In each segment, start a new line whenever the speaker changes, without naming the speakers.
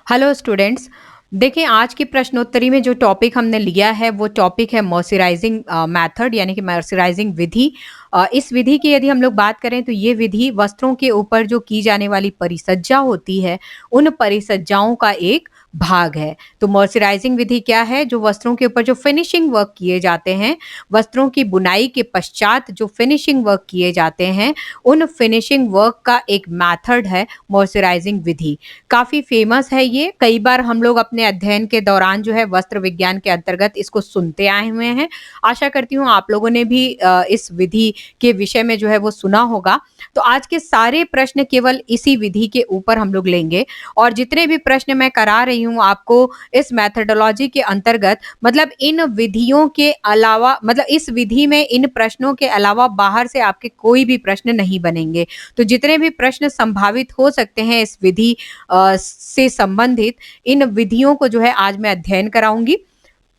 Hello students. देखिए, आज की प्रश्नोत्तरी में जो टॉपिक हमने लिया है वो टॉपिक है मॉइस्चराइजिंग मेथड यानी कि मॉइस्चराइजिंग विधि। इस विधि की यदि हम लोग बात करें तो ये विधि वस्त्रों के ऊपर जो की जाने वाली परिसज्जा होती है उन परिसज्जाओं का एक भाग है। तो मॉइस्चराइजिंग विधि क्या है? जो वस्त्रों के ऊपर जो फिनिशिंग वर्क किए जाते हैं, वस्त्रों की बुनाई के पश्चात जो फिनिशिंग वर्क किए जाते हैं, उन फिनिशिंग वर्क का एक मेथड है मॉइस्चराइजिंग विधि। काफ़ी फेमस है ये, कई बार हम लोग अपने अध्ययन के दौरान जो है वस्त्र विज्ञान के अंतर्गत इसको सुनते आए हुए हैं। आशा करती हूँ आप लोगों ने भी इस विधि के विषय में जो है वो सुना होगा। तो आज के सारे प्रश्न केवल इसी विधि के ऊपर हम लोग लेंगे और जितने भी प्रश्न मैं करा रही हूँ आपको इस मेथोडोलॉजी के अंतर्गत, मतलब इन विधियों के अलावा, मतलब इस विधि में इन प्रश्नों के अलावा बाहर से आपके कोई भी प्रश्न नहीं बनेंगे। तो जितने भी प्रश्न संभावित हो सकते हैं इस विधि से संबंधित, इन विधियों को जो है आज मैं अध्ययन कराऊंगी।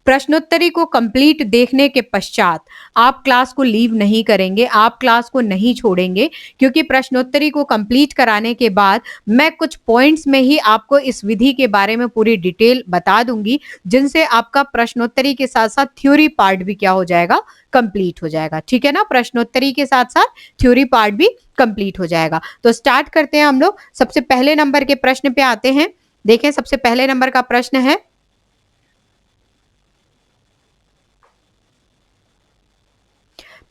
प्रश्नोत्तरी को कंप्लीट देखने के पश्चात आप क्लास को लीव नहीं करेंगे, आप क्लास को नहीं छोड़ेंगे, क्योंकि प्रश्नोत्तरी को कंप्लीट कराने के बाद मैं कुछ पॉइंट्स में ही आपको इस विधि के बारे में पूरी डिटेल बता दूंगी, जिनसे आपका प्रश्नोत्तरी के साथ साथ थ्योरी पार्ट भी क्या हो जाएगा, कंप्लीट हो जाएगा। ठीक है ना? प्रश्नोत्तरी के साथ साथ थ्योरी पार्ट भी कंप्लीट हो जाएगा। तो स्टार्ट करते हैं हम लोग। सबसे पहले नंबर के प्रश्न पे आते हैं। देखें, सबसे पहले नंबर का प्रश्न है,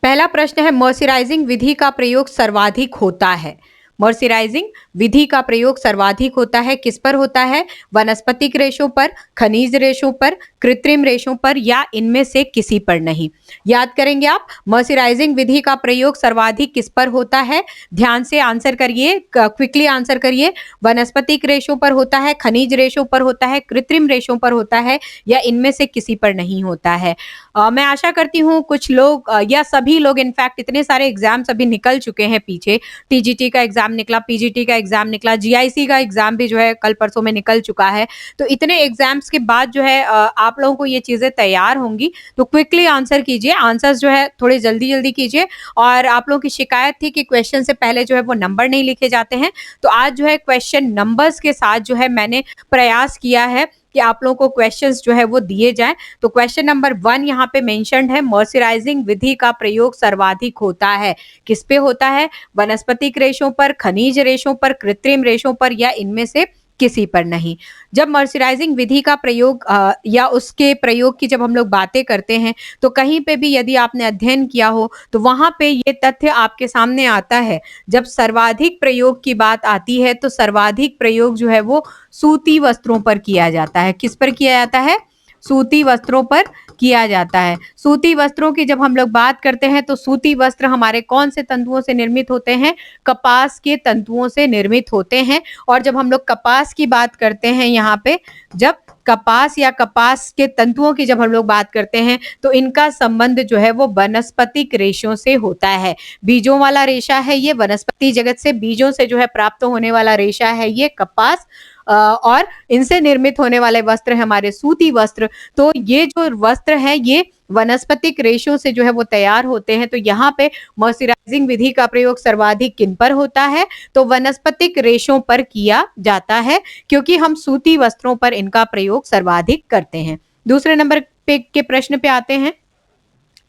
पहला प्रश्न है, मॉइस्चराइजिंग विधि का प्रयोग सर्वाधिक होता है। मॉइस्चराइजिंग विधि का प्रयोग सर्वाधिक होता है, किस पर होता है? वनस्पतिक रेशों पर, खनिज रेशों पर, कृत्रिम रेशों पर, या इनमें से किसी पर नहीं। याद करेंगे आप, मॉइस्चराइजिंग विधि का प्रयोग सर्वाधिक किस पर होता है? ध्यान से आंसर करिए, क्विकली आंसर करिए। वनस्पतिक रेशों पर होता है, खनिज रेशों पर होता है, कृत्रिम रेशों पर होता है, या इनमें से किसी पर नहीं होता है। मैं आशा करती हूँ कुछ लोग या सभी लोग, इनफैक्ट इतने सारे एग्जाम्स अभी निकल चुके हैं पीछे। टीजीटी का एग्जाम निकला, पीजीटी का एग्जाम निकला, जीआईसी का एग्जाम भी जो है कल परसों में निकल चुका है। तो इतने एग्जाम्स के बाद जो है आप लोगों को ये चीजें तैयार होंगी। तो क्विकली आंसर कीजिए, आंसर्स जो है थोड़े जल्दी जल्दी कीजिए। और आप लोगों की शिकायत थी कि क्वेश्चन से पहले जो है वो नंबर नहीं लिखे जाते हैं, तो आज जो है क्वेश्चन नंबर्स के साथ जो है मैंने प्रयास किया है कि आप लोगों को क्वेश्चंस जो है वो दिए जाएं। तो क्वेश्चन नंबर 1 यहाँ पे मेंशन्ड है, मॉइस्चराइजिंग विधि का प्रयोग सर्वाधिक होता है। किस पे होता है? वनस्पतिक रेशों पर, खनिज रेशों पर, कृत्रिम रेशों पर, या इनमें से किसी पर नहीं। जब मॉइस्चराइजिंग विधि का प्रयोग या उसके प्रयोग की जब हम लोग बातें करते हैं, तो कहीं पे भी यदि आपने अध्ययन किया हो तो वहां पे ये तथ्य आपके सामने आता है। जब सर्वाधिक प्रयोग की बात आती है तो सर्वाधिक प्रयोग जो है वो सूती वस्त्रों पर किया जाता है। किस पर किया जाता है? सूती वस्त्रों पर किया जाता है। सूती वस्त्रों की जब हम लोग बात करते हैं तो सूती वस्त्र हमारे कौन से तंतुओं से निर्मित होते हैं? कपास के तंतुओं से निर्मित होते हैं। और जब हम लोग कपास की बात करते हैं, यहाँ पे जब कपास या कपास के तंतुओं की जब हम लोग बात करते हैं तो इनका संबंध जो है वो वनस्पतिक रेशों से होता है। बीजों वाला रेशा है ये, वनस्पति जगत से बीजों से जो है प्राप्त होने वाला रेशा है ये कपास, और इनसे निर्मित होने वाले वस्त्र है हमारे सूती वस्त्र। तो ये जो वस्त्र है ये वनस्पतिक रेशों से जो है वो तैयार होते हैं। तो यहाँ पे मॉइस्चराइजिंग विधि का प्रयोग सर्वाधिक किन पर होता है? तो वनस्पतिक रेशों पर किया जाता है, क्योंकि हम सूती वस्त्रों पर इनका प्रयोग सर्वाधिक करते हैं। दूसरे नंबर पे के प्रश्न पे आते हैं।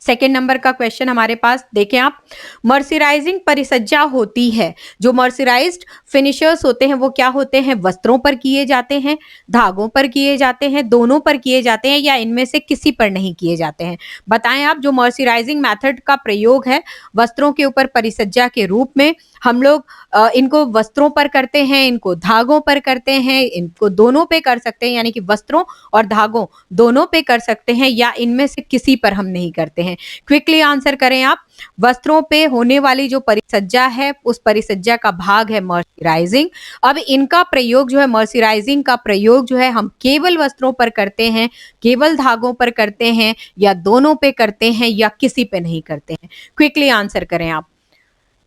सेकेंड नंबर का क्वेश्चन हमारे पास देखें आप, मर्सराइजिंग परिसज्जा होती है। जो मर्सराइज्ड फिनिशर्स होते हैं वो क्या होते हैं? वस्त्रों पर किए जाते हैं, धागों पर किए जाते हैं, दोनों पर किए जाते हैं, या इनमें से किसी पर नहीं किए जाते हैं? बताएं आप। जो मर्सराइजिंग मेथड का प्रयोग है वस्त्रों के ऊपर परिसज्जा के रूप में, हम लोग इनको वस्त्रों पर करते हैं, इनको धागों पर करते हैं, इनको दोनों पे कर सकते हैं, यानी कि वस्त्रों और धागों दोनों पे कर सकते हैं, या इनमें से किसी पर हम नहीं करते हैं? क्विकली आंसर करें आप। वस्त्रों पे होने वाली जो परिसज्जा है उस परिसज्जा का भाग है मॉइस्चराइजिंग। अब इनका प्रयोग जो है, मॉइस्चराइजिंग का प्रयोग जो है, हम केवल वस्त्रों पर करते हैं, केवल धागों पर करते हैं, या दोनों पे करते हैं, या किसी पे नहीं करते हैं? क्विकली आंसर करें आप।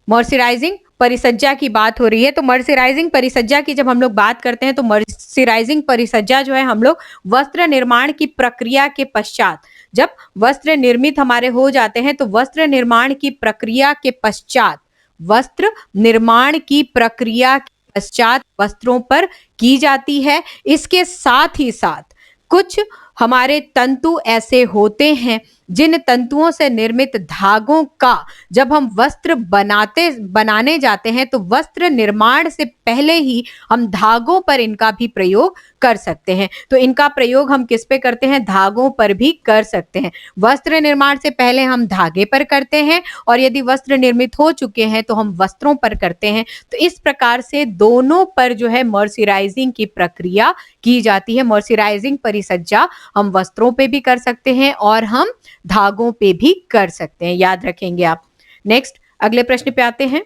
मॉइस्चराइजिंग परिसज्जा की बात हो रही है, तो मॉइस्चराइजिंग परिसज्जा की जब हम लोग बात करते हैं तो मॉइस्चराइजिंग परिसज्जा जो है हम लोग वस्त्र निर्माण की प्रक्रिया के पश्चात, जब वस्त्र निर्मित हमारे हो जाते हैं तो वस्त्र निर्माण की प्रक्रिया के पश्चात, वस्त्र निर्माण की प्रक्रिया के पश्चात वस्त्रों पर की जाती है। इसके साथ ही साथ कुछ हमारे तंतु ऐसे होते हैं जिन तंतुओं से निर्मित धागों का जब हम वस्त्र बनाने जाते हैं तो वस्त्र निर्माण से पहले ही हम धागों पर इनका भी प्रयोग कर सकते हैं। तो इनका प्रयोग हम किस पे करते हैं? धागों पर भी कर सकते हैं। वस्त्र निर्माण से पहले हम धागे पर करते हैं और यदि वस्त्र निर्मित हो चुके हैं तो हम वस्त्रों पर करते हैं। तो इस प्रकार से दोनों पर जो है मर्सराइजिंग की प्रक्रिया की जाती है। मर्सराइजिंग परिसज्जा हम वस्त्रों पे भी कर सकते हैं और हम धागों पे भी कर सकते हैं, याद रखेंगे आप। नेक्स्ट अगले प्रश्न पे आते हैं।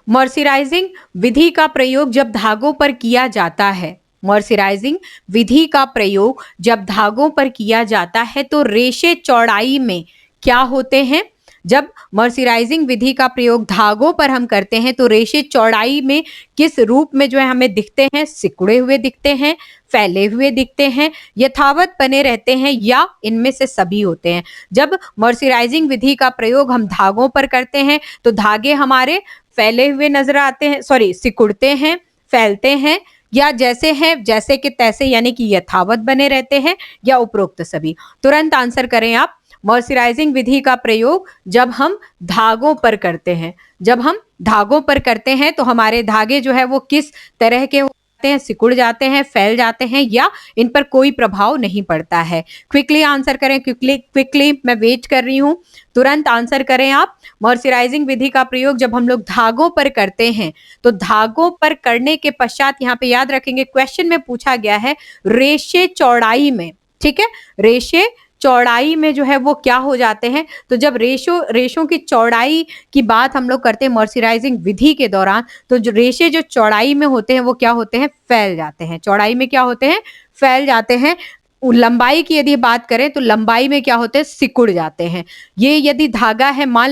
मर्सराइजिंग विधि का प्रयोग जब धागों पर किया जाता है, मर्सराइजिंग विधि का प्रयोग जब धागों पर किया जाता है तो रेशे चौड़ाई में क्या होते हैं? जब मर्सराइजिंग विधि का प्रयोग धागों पर हम करते हैं तो रेशे चौड़ाई में किस रूप में जो है हमें दिखते हैं? सिकुड़े हुए दिखते हैं, फैले हुए दिखते हैं, यथावत बने रहते हैं या इनमें से सभी होते हैं। जब मर्सराइजिंग विधि का प्रयोग हम धागों पर करते हैं तो धागे हमारे फैले हुए नजर आते हैं, सिकुड़ते हैं, फैलते हैं या जैसे हैं जैसे कि तैसे यानी कि यथावत बने रहते हैं या उपरोक्त सभी। तुरंत आंसर करें आप। मर्सराइजिंग विधि का प्रयोग जब हम धागों पर करते हैं, जब हम धागों पर करते हैं तो हमारे धागे जो है वो किस तरह के होते हैं? सिकुड़ जाते हैं, फैल जाते हैं या इन पर कोई प्रभाव नहीं पड़ता है? क्विकली आंसर करें, क्विकली मैं वेट कर रही हूं, तुरंत आंसर करें आप। मर्सराइजिंग विधि का प्रयोग जब हम लोग धागों पर करते हैं तो धागों पर करने के पश्चात यहाँ पे याद रखेंगे क्वेश्चन में पूछा गया है रेशे चौड़ाई में, ठीक है, रेशे चौड़ाई में जो है वो क्या हो जाते हैं? तो जब रेशों की चौड़ाई की बात हम लोग करते हैं मर्सराइजिंग विधि के दौरान तो जो रेशे जो चौड़ाई में होते हैं वो क्या होते हैं? फैल जाते हैं। चौड़ाई में क्या होते हैं? फैल जाते हैं। लंबाई की यदि बात करें तो लंबाई में क्या होते हैं? सिकुड़ जाते हैं। ये यदि धागा है, मान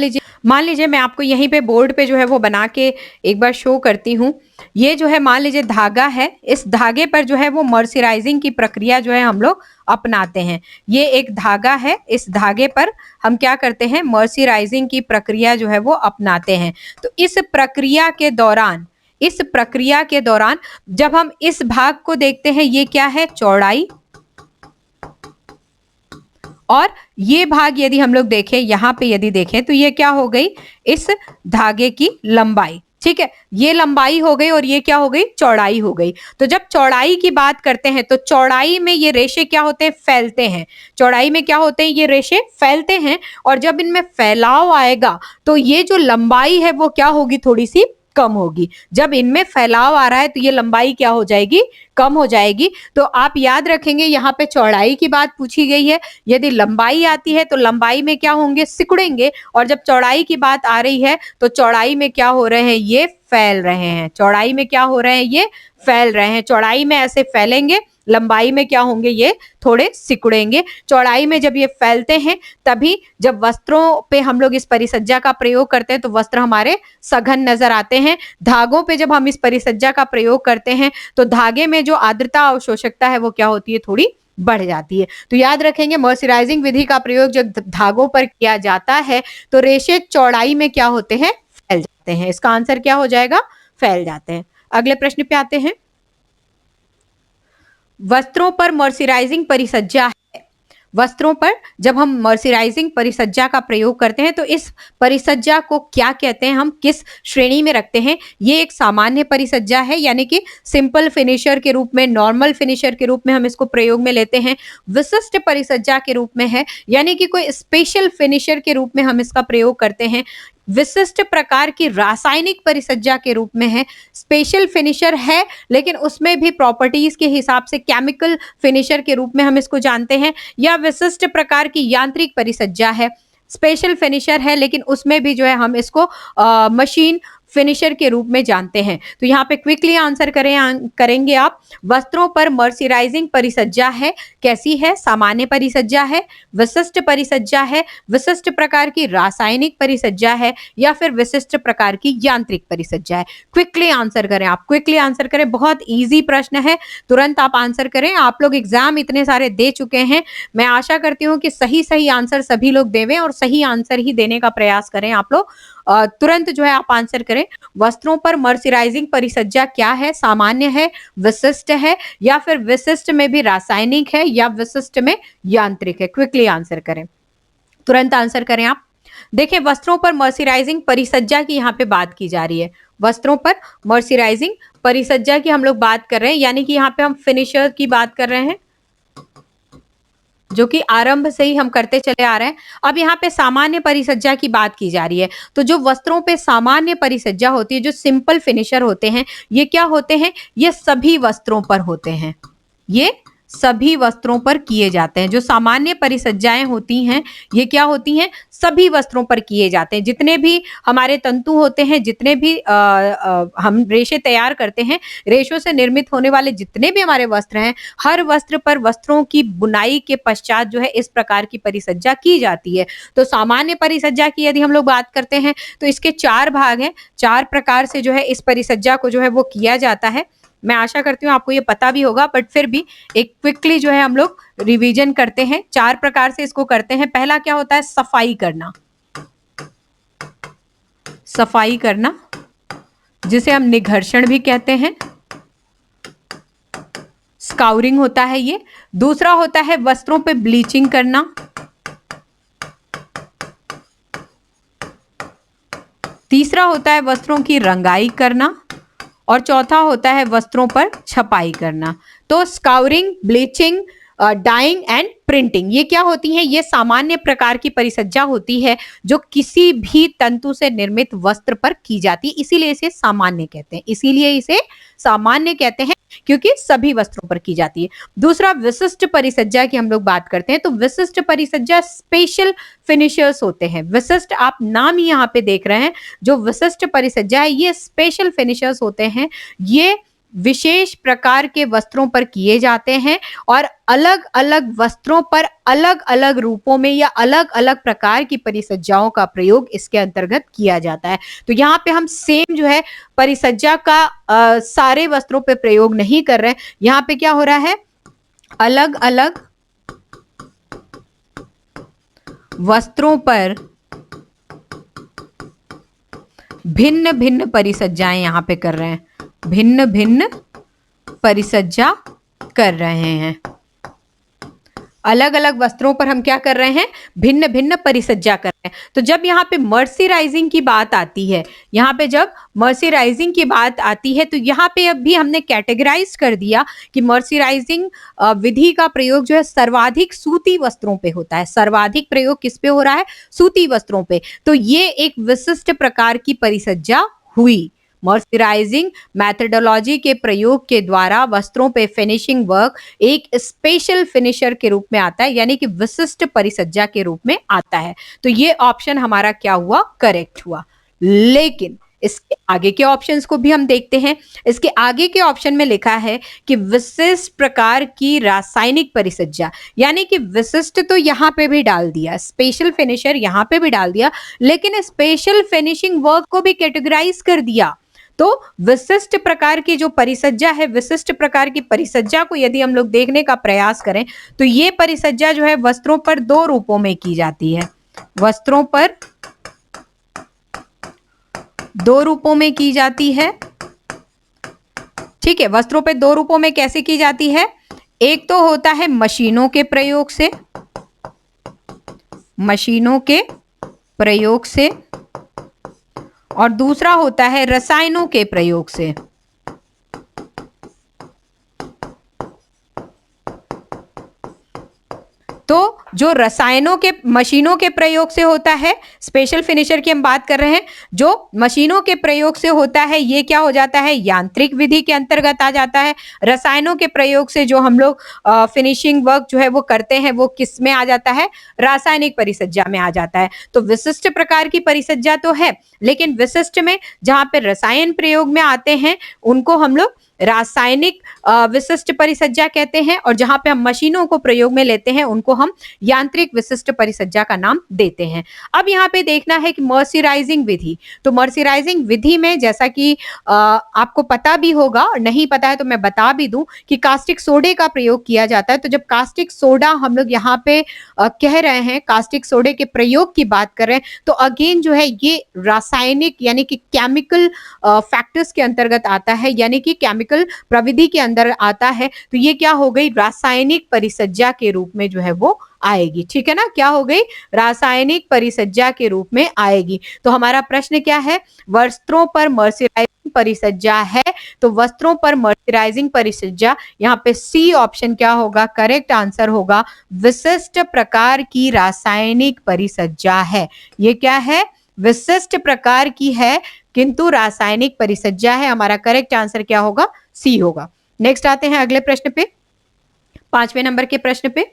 लीजिए मैं आपको यहीं पे बोर्ड पे जो है वो बना के एक बार शो करती हूँ। ये जो है मान लीजिए धागा है, इस धागे पर जो है वो मर्सराइजिंग की प्रक्रिया जो है हम लोग अपनाते हैं। ये एक धागा है, इस धागे पर हम क्या करते हैं? मर्सराइजिंग की प्रक्रिया जो है वो अपनाते हैं। तो इस प्रक्रिया के दौरान जब हम इस भाग को देखते हैं ये क्या है? चौड़ाई। और ये भाग यदि हम लोग देखें, यहाँ पे यदि देखें तो ये क्या हो गई? इस धागे की लंबाई, ठीक है, ये लंबाई हो गई और ये क्या हो गई? चौड़ाई हो गई। तो जब चौड़ाई की बात करते हैं तो चौड़ाई में ये रेशे क्या होते हैं? फैलते हैं। चौड़ाई में क्या होते हैं? ये रेशे फैलते हैं और जब इनमें फैलाव आएगा तो ये जो लंबाई है वो क्या होगी? थोड़ी सी कम होगी। जब इनमें फैलाव आ रहा है तो ये लंबाई क्या हो जाएगी? कम हो जाएगी। तो आप याद रखेंगे यहाँ पे चौड़ाई की बात पूछी गई है, यदि लंबाई आती है तो लंबाई में क्या होंगे? सिकुड़ेंगे। और जब चौड़ाई की बात आ रही है तो चौड़ाई में क्या हो रहे हैं? ये फैल रहे हैं। चौड़ाई में क्या हो रहे हैं? ये फैल रहे हैं। चौड़ाई में ऐसे फैलेंगे, लंबाई में क्या होंगे? ये थोड़े सिकुड़ेंगे। चौड़ाई में जब ये फैलते हैं तभी जब वस्त्रों पे हम लोग इस परिसज्जा का प्रयोग करते हैं तो वस्त्र हमारे सघन नजर आते हैं। धागों पे जब हम इस परिसज्जा का प्रयोग करते हैं तो धागे में जो आर्द्रता अवशोषकता है वो क्या होती है? थोड़ी बढ़ जाती है। तो याद रखेंगे मर्सराइजिंग विधि का प्रयोग जब धागों पर किया जाता है तो रेशे चौड़ाई में क्या होते हैं? फैल जाते हैं। इसका आंसर क्या हो जाएगा? फैल जाते हैं। अगले प्रश्न पे आते हैं। वस्त्रों पर मर्सराइजिंग परिसज्जा है। वस्त्रों पर जब हम मर्सराइजिंग परिसज्जा का प्रयोग करते हैं तो इस परिसज्जा को क्या कहते हैं? हम किस श्रेणी में रखते हैं? ये एक सामान्य परिसज्जा है, यानी कि सिंपल फिनिशर के रूप में, नॉर्मल फिनिशर के रूप में हम इसको प्रयोग में लेते हैं। विशिष्ट परिसज्जा के रूप में है, यानी कि कोई स्पेशल फिनिशर के रूप में हम इसका प्रयोग करते हैं। विशिष्ट प्रकार की रासायनिक परिसज्जा के रूप में है। स्पेशल फिनिशर है लेकिन उसमें भी प्रॉपर्टीज के हिसाब से केमिकल फिनिशर के रूप में हम इसको जानते हैं। या विशिष्ट प्रकार की यांत्रिक परिसज्जा है। स्पेशल फिनिशर है लेकिन उसमें भी जो है हम इसको मशीन फिनिशर के रूप में जानते हैं। तो यहाँ पे क्विकली आंसर करेंगे आप। वस्त्रों पर मर्सराइजिंग परिसज्जा है, कैसी है? सामान्य परिसज्जा है, विशिष्ट परिसज्जा है, विशिष्ट प्रकार की रासायनिक परिसज्जा है या फिर विशिष्ट प्रकार की यांत्रिक परिसज्जा है। क्विकली आंसर करें आप, क्विकली आंसर करें। बहुत ईजी प्रश्न है, तुरंत आप आंसर करें। आप लोग एग्जाम इतने सारे दे चुके हैं, मैं आशा करती हूँ कि सही आंसर सभी लोग देवें और सही आंसर ही देने का प्रयास करें आप लोग। तुरंत जो है आप आंसर करें। वस्त्रों पर मर्सराइजिंग परिसज्जा क्या है? सामान्य है, विशिष्ट है, या फिर विशिष्ट में भी रासायनिक है, या विशिष्ट में यांत्रिक है? क्विकली आंसर करें, तुरंत आंसर करें आप। देखिए, वस्त्रों पर मर्सराइजिंग परिसज्जा की यहाँ पे बात की जा रही है। वस्त्रों पर मर्सराइजिंग परिसज्जा की हम लोग बात कर रहे हैं, यानी कि यहाँ पे हम फिनिशर की बात कर रहे हैं, जो कि आरंभ से ही हम करते चले आ रहे हैं। अब यहाँ पे सामान्य परिसज्जा की बात की जा रही है। तो जो वस्त्रों पे सामान्य परिसज्जा होती है, जो सिंपल फिनिशर होते हैं, ये क्या होते हैं? ये सभी वस्त्रों पर होते हैं, ये सभी वस्त्रों पर किए जाते हैं। जो सामान्य परिसज्जाएं होती हैं, ये क्या होती हैं? सभी वस्त्रों पर किए जाते हैं। जितने भी हमारे तंतु होते हैं, जितने भी हम रेशे तैयार करते हैं, रेशों से निर्मित होने वाले जितने भी हमारे वस्त्र हैं, हर वस्त्र पर वस्त्रों की बुनाई के पश्चात जो है इस प्रकार की परिसज्जा की जाती है। तो सामान्य परिसज्जा की यदि हम लोग बात करते हैं, तो इसके 4 भाग हैं। 4 प्रकार से जो है इस परिसज्जा को जो है वो किया जाता है। मैं आशा करती हूँ आपको ये पता भी होगा, बट फिर भी एक क्विकली जो है हम लोग रिवीजन करते हैं। 4 प्रकार से इसको करते हैं। पहला क्या होता है? सफाई करना, सफाई करना, जिसे हम निघर्षण भी कहते हैं, स्काउरिंग होता है ये। दूसरा होता है वस्त्रों पे ब्लीचिंग करना। तीसरा होता है वस्त्रों की रंगाई करना, और चौथा होता है वस्त्रों पर छपाई करना। तो scouring, bleaching, dying and printing, ये क्या होती हैं? ये सामान्य प्रकार की परिसज्जा होती है जो किसी भी तंतु से निर्मित वस्त्र पर की जाती है, इसीलिए इसे सामान्य कहते हैं। इसीलिए इसे सामान्य कहते हैं, क्योंकि सभी वस्त्रों पर की जाती है। दूसरा, विशिष्ट परिसज्जा की हम लोग बात करते हैं। तो विशिष्ट परिसज्जा स्पेशल फिनिशर्स होते हैं। विशिष्ट, आप नाम ही यहाँ पे देख रहे हैं, जो विशिष्ट परिसज्जा है ये स्पेशल फिनिशर्स होते हैं। ये विशेष प्रकार के वस्त्रों पर किए जाते हैं, और अलग अलग वस्त्रों पर अलग अलग रूपों में या अलग अलग प्रकार की परिसज्जाओं का प्रयोग इसके अंतर्गत किया जाता है। तो यहाँ पे हम सेम जो है परिसज्जा का सारे वस्त्रों पे प्रयोग नहीं कर रहे हैं। यहाँ पे क्या हो रहा है? अलग अलग वस्त्रों पर भिन्न भिन्न परिसज्जाएं यहाँ पे कर रहे हैं, भिन्न भिन्न परिसज्जा कर रहे हैं। अलग अलग वस्त्रों पर हम क्या कर रहे हैं? भिन्न भिन्न परिसज्जा कर रहे हैं। तो जब यहाँ पे मर्सराइजिंग की बात आती है, यहाँ पे जब मर्सराइजिंग की बात आती है, तो यहाँ पे अभी हमने कैटेगराइज कर दिया कि मर्सराइजिंग विधि का प्रयोग जो है सर्वाधिक सूती वस्त्रों पे होता है। सर्वाधिक प्रयोग किस पे हो रहा है? सूती वस्त्रों पे। तो ये एक विशिष्ट प्रकार की परिसज्जा हुई। मर्सराइजिंग मेथडोलॉजी के प्रयोग के द्वारा वस्त्रों पे फिनिशिंग वर्क एक स्पेशल फिनिशर के रूप में आता है, यानी कि विशिष्ट परिसज्जा के रूप में आता है। तो ये ऑप्शन हमारा क्या हुआ? करेक्ट हुआ। लेकिन इसके आगे के ऑप्शंस को भी हम देखते हैं। इसके आगे के ऑप्शन में लिखा है कि विशिष्ट प्रकार की रासायनिक परिसज्जा, यानी कि विशिष्ट तो यहाँ पे भी डाल दिया, स्पेशल फिनिशर यहाँ पे भी डाल दिया, लेकिन स्पेशल फिनिशिंग वर्क को भी कैटेगराइज कर दिया। तो विशिष्ट प्रकार की जो परिसज्जा है, विशिष्ट प्रकार की परिसज्जा को यदि हम लोग देखने का प्रयास करें, तो ये परिसज्जा जो है वस्त्रों पर 2 रूपों में की जाती है। वस्त्रों पर 2 रूपों में की जाती है। ठीक है, वस्त्रों पे 2 रूपों में कैसे की जाती है? एक तो होता है मशीनों के प्रयोग से, मशीनों के प्रयोग से, और दूसरा होता है रसायनों के प्रयोग से। तो जो रसायनों के, मशीनों के प्रयोग से होता है, स्पेशल फिनिशर की हम बात कर रहे हैं, जो मशीनों के प्रयोग से होता है ये क्या हो जाता है? यांत्रिक विधि के अंतर्गत आ जाता है। रसायनों के प्रयोग से जो हम लोग फिनिशिंग वर्क जो है वो करते हैं, वो किस में आ जाता है? रासायनिक परिसज्जा में आ जाता है। तो विशिष्ट प्रकार की परिसज्जा तो है, लेकिन विशिष्ट में जहां पे रसायन प्रयोग में आते हैं, उनको हम लोग रासायनिक विशिष्ट परिसज्जा कहते हैं, और जहां पे हम मशीनों को प्रयोग में लेते हैं उनको हम यांत्रिक विशिष्ट परिसज्जा का नाम देते हैं। अब यहाँ पे देखना है कि मर्सराइजिंग विधि, तो मर्सराइजिंग विधि में जैसा कि आपको पता भी होगा, और नहीं पता है तो मैं बता भी दूं कि कास्टिक सोडे का प्रयोग किया जाता है। तो जब कास्टिक सोडा हम लोग यहाँ पे कह रहे हैं, कास्टिक सोडे के प्रयोग की बात कर रहे हैं, तो अगेन जो है ये रासायनिक यानी कि केमिकल फैक्टर्स के अंतर्गत आता है, यानी कि केमिकल प्रविधि के अंदर आता है। तो ये क्या हो गई, रासायनिक परिसज्जा के रूप में जो है वो आएगी। ठीक है ना, क्या हो गई, रासायनिक परिसज्जा के रूप में आएगी। तो हमारा प्रश्न क्या है, वस्त्रों पर मर्सराइजिंग परिसज्जा है, तो वस्त्रों पर मर्सराइजिंग परिसज्जा, यहाँ पे सी ऑप्शन क्या होगा, करेक्ट आंसर होगा, विशिष्ट प्रकार की रासायनिक परिसज्जा है। ये क्या है, विशिष्ट प्रकार की है किंतु रासायनिक परिसज्जा है। हमारा करेक्ट आंसर क्या होगा, सी होगा। नेक्स्ट आते हैं अगले प्रश्न पे, 5वें नंबर के प्रश्न पे।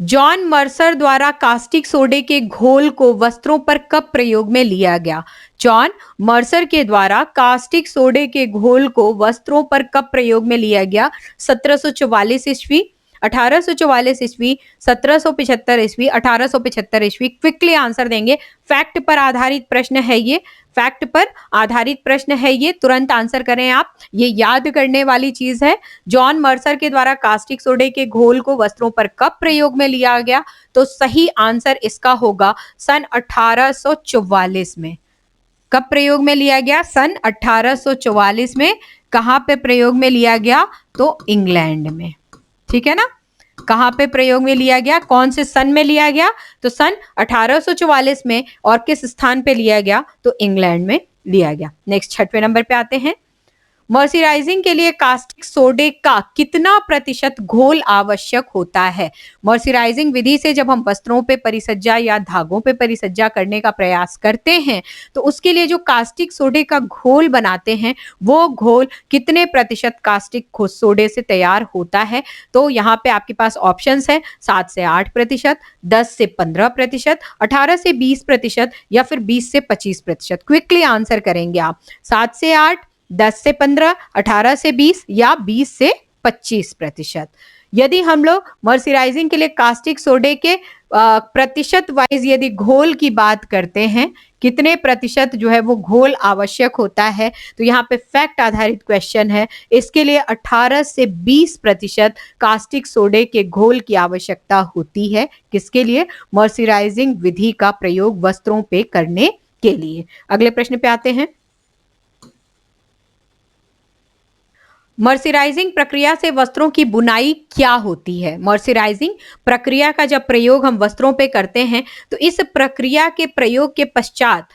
जॉन मर्सर द्वारा कास्टिक सोडे के घोल को वस्त्रों पर कब प्रयोग में लिया गया? जॉन मर्सर के द्वारा कास्टिक सोडे के घोल को वस्त्रों पर कब प्रयोग में लिया गया? 1744 ईस्वी, 1844 ईस्वी, 1775 ईस्वी, 1875 ईस्वी। क्विकली आंसर देंगे, फैक्ट पर आधारित प्रश्न है ये, फैक्ट पर आधारित प्रश्न है ये, तुरंत आंसर करें आप, ये याद करने वाली चीज है। जॉन मर्सर के द्वारा कास्टिक सोडे के घोल को वस्त्रों पर कब प्रयोग में लिया गया? तो सही आंसर इसका होगा सन 1844 में। कब प्रयोग में लिया गया? सन 1844 में। कहां पे प्रयोग में लिया गया? तो इंग्लैंड में। ठीक है ना, कहां पे प्रयोग में लिया गया, कौन से सन में लिया गया? तो सन 1844 में। और किस स्थान पे लिया गया? तो इंग्लैंड में लिया गया। नेक्स्ट 6वें नंबर पे आते हैं। मर्सराइजिंग के लिए कास्टिक सोडे का कितना प्रतिशत घोल आवश्यक होता है? मर्सराइजिंग विधि से जब हम वस्त्रों पे परिसज्जा या धागों पे परिसज्जा करने का प्रयास करते हैं, तो उसके लिए जो कास्टिक सोडे का घोल बनाते हैं, वो घोल कितने प्रतिशत कास्टिक सोडे से तैयार होता है? तो यहाँ पे आपके पास ऑप्शंस है, 7 से 8%, 10 से 15%, 18 से 20% या फिर 20 से 25%। क्विकली आंसर करेंगे आप, 7 से 8, 10 से 15, 18 से 20 या 20 से 25%। यदि हम लोग मर्सराइजिंग के लिए कास्टिक सोडे के प्रतिशत वाइज यदि घोल की बात करते हैं, कितने प्रतिशत जो है वो घोल आवश्यक होता है, तो यहाँ पे फैक्ट आधारित क्वेश्चन है। इसके लिए 18 से 20% कास्टिक सोडे के घोल की आवश्यकता होती है। किसके लिए? मर्सराइजिंग विधि का प्रयोग वस्त्रों पे करने के लिए। अगले प्रश्न पे आते हैं। मर्सराइजिंग प्रक्रिया से वस्त्रों की बुनाई क्या होती है? मर्सराइजिंग प्रक्रिया का जब प्रयोग हम वस्त्रों पे करते हैं, तो इस प्रक्रिया के प्रयोग के पश्चात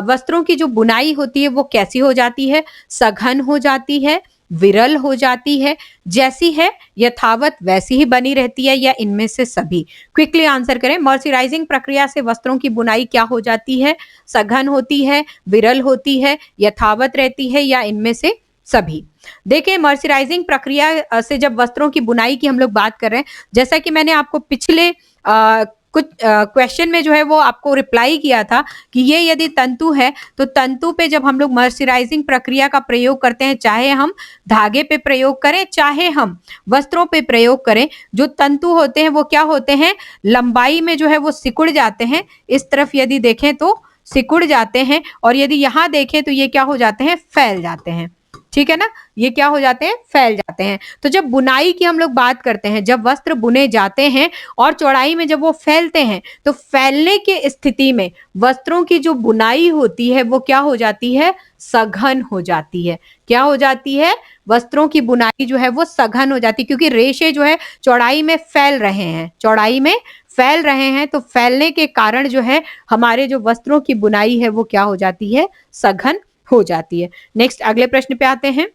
वस्त्रों की जो बुनाई होती है वो कैसी हो जाती है? सघन हो जाती है, विरल हो जाती है, जैसी है यथावत वैसी ही बनी रहती है, या इनमें से सभी? क्विकली आंसर करें। मर्सराइजिंग प्रक्रिया से वस्त्रों की बुनाई क्या हो जाती है? सघन होती है, विरल होती है, यथावत रहती है, या इनमें से सभी? देखिए, मर्सराइजिंग प्रक्रिया से जब वस्त्रों की बुनाई की हम लोग बात कर रहे हैं, जैसा कि मैंने आपको पिछले कुछ क्वेश्चन में जो है वो आपको रिप्लाई किया था कि ये यदि तंतु है, तो तंतु पे जब हम लोग मर्सराइजिंग प्रक्रिया का प्रयोग करते हैं, चाहे हम धागे पे प्रयोग करें, चाहे हम वस्त्रों पे प्रयोग करें, जो तंतु होते हैं वो क्या होते हैं? लंबाई में जो है वो सिकुड़ जाते हैं। इस तरफ यदि देखें तो सिकुड़ जाते हैं, और यदि यहाँ देखें तो ये क्या हो जाते हैं? फैल जाते हैं। ठीक है ना, ये क्या हो जाते हैं? फैल जाते हैं। तो जब बुनाई की हम लोग बात करते हैं, जब वस्त्र बुने जाते हैं और चौड़ाई में जब वो फैलते हैं, तो फैलने की स्थिति में वस्त्रों की जो बुनाई होती है वो क्या हो जाती है? सघन हो जाती है। क्या हो जाती है? वस्त्रों की बुनाई जो है वो सघन हो जाती है, क्योंकि रेशे जो है चौड़ाई में फैल रहे हैं, चौड़ाई में फैल रहे हैं। तो फैलने के कारण जो है हमारे जो वस्त्रों की बुनाई है वो क्या हो जाती है? सघन हो जाती है। नेक्स्ट अगले प्रश्न पे आते हैं।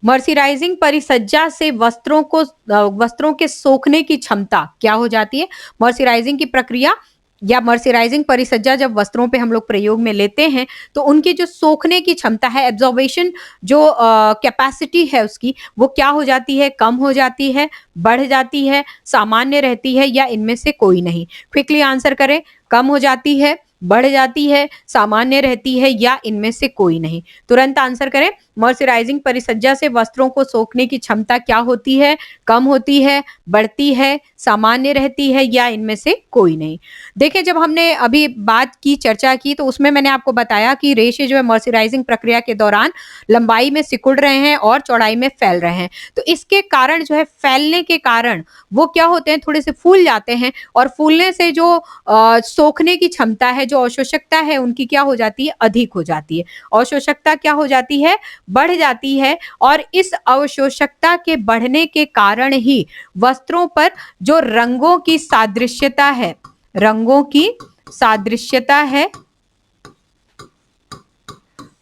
मर्सराइजिंग परिसज्जा से वस्त्रों के सोखने की क्षमता क्या हो जाती है? मर्सराइजिंग की प्रक्रिया या मर्सराइजिंग परिसज्जा जब वस्त्रों पे हम लोग प्रयोग में लेते हैं, तो उनकी जो सोखने की क्षमता है, एब्जॉर्बेशन जो कैपेसिटी है उसकी, वो क्या हो जाती है? कम हो जाती है, बढ़ जाती है, सामान्य रहती है, या इनमें से कोई नहीं? क्विकली आंसर करें। कम हो जाती है, बढ़ जाती है, सामान्य रहती है या इनमें से कोई नहीं? तुरंत आंसर करें। मॉइस्चराइजिंग परिसज्जा से वस्त्रों को सोखने की क्षमता क्या होती है? कम होती है, बढ़ती है, सामान्य रहती है या इनमें से कोई नहीं? देखिए, जब हमने अभी बात की, चर्चा की, तो उसमें मैंने आपको बताया कि रेशे जो है मॉइस्चराइजिंग प्रक्रिया के दौरान लंबाई में सिकुड़ रहे हैं और चौड़ाई में फैल रहे हैं। तो इसके कारण जो है, फैलने के कारण वो क्या होते हैं, थोड़े से फूल जाते हैं और फूलने से जो सोखने की क्षमता है, जो अवशोषकता है उनकी क्या हो जाती है? अधिक हो जाती है। अवशोषकता क्या हो जाती है? बढ़ जाती है और इस अवशोषकता के बढ़ने के कारण ही वस्त्रों पर जो रंगों की सादृश्यता है, रंगों की सादृश्यता है,